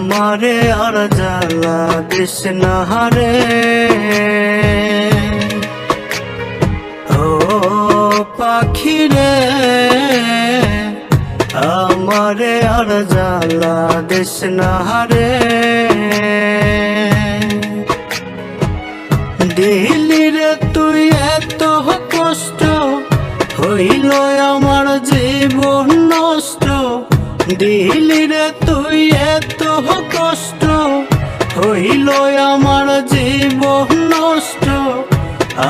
আমারে আর জ্বালা দিস না রে, ও পাখি রে আমারে আর জ্বালা দিস না রে। দিলি রে তুই এত কষ্ট, হইল আমার জীবন নষ্ট। দিলি রে তুই এত কষ্ট, হইল আমার জীবন নষ্ট।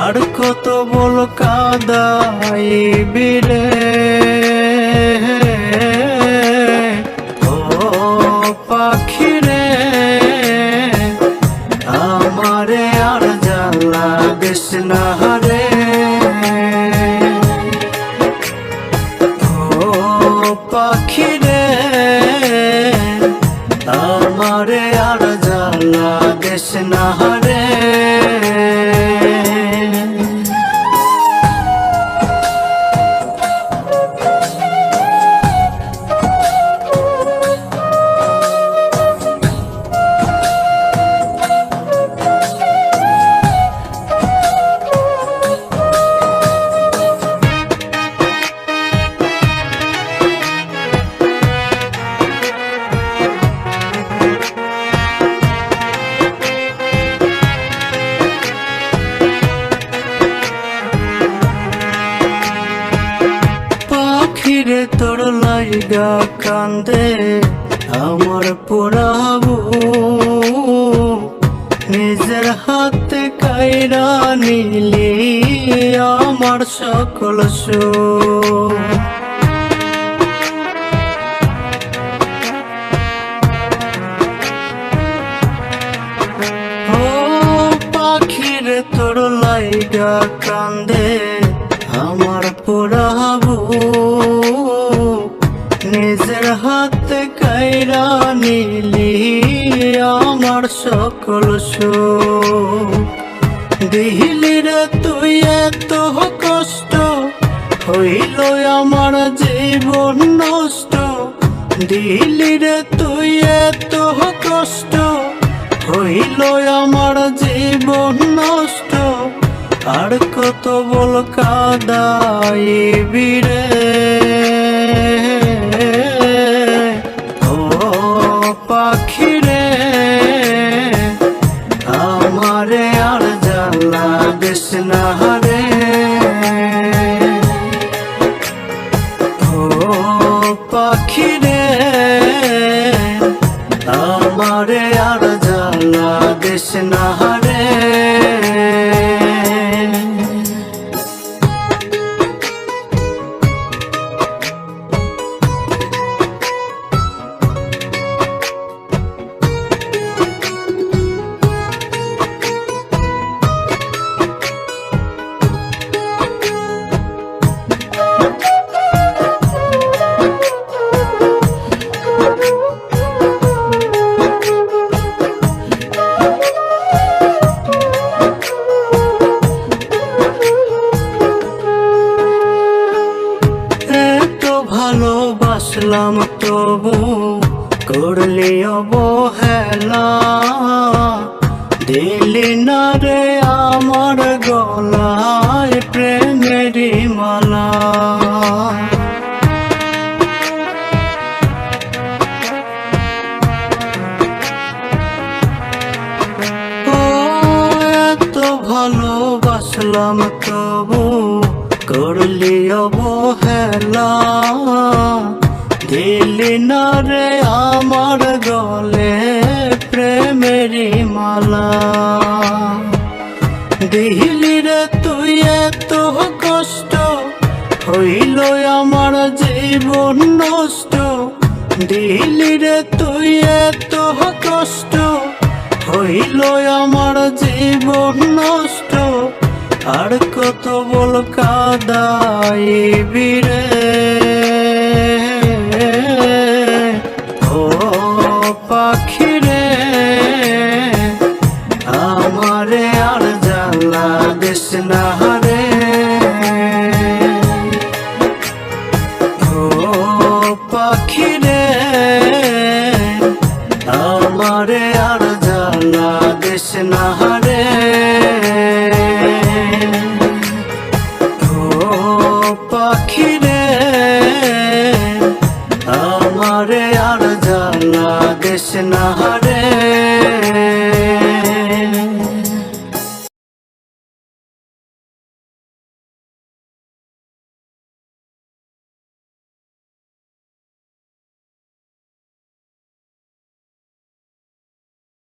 আর কত বল কাঁদাইবি রে, ও পাখি রে আমারে আর জ্বালা দিস না রে, ও পাখি রে আমারে আর জ্বালা দিস না রে। পাখিরে তোর লাইগা কান্দে আমার পোড়াবো, নিজের হাতে কাইরা নিলি আমার সকল সুখ। ও পাখিরে তোর লাইগা কান্দে আমার পোড়াবো, নিজের হাতে কাইরা নিলি আমার সকল সুখ। দিলি রে তুই এত কষ্ট, হইল আমার জীবন নষ্ট। দিলি রে তুই এত কষ্ট, হইল আমার জীবন নষ্ট। আর কত বল কাঁদাইবি রে, ও পাখি রে আমারে আর জ্বালা দিস না রে, ও পাখি রে আমারে আর জ্বালা দিস না রে। ভালোবাসলাম তবু করলি অবহেলা, দিলি না রে আমার গলায় প্রেমেরই মালা। ও এত ভালোবাসলাম তবু করলি অবহেলা, দিলি না রে আমার গলে প্রেমেরই মালা। দিলি রে তুই এত কষ্ট, হইল আমার জীবন নষ্ট। দিলি রে তুই এত কষ্ট, হইল আমার জীবন নষ্ট। আর কত বল কাদাইবি রে, ও পাখি রে আমারে আর জ্বালা দিস না রে। ও পাখি রে আমারে আর জ্বালা দিস না রে।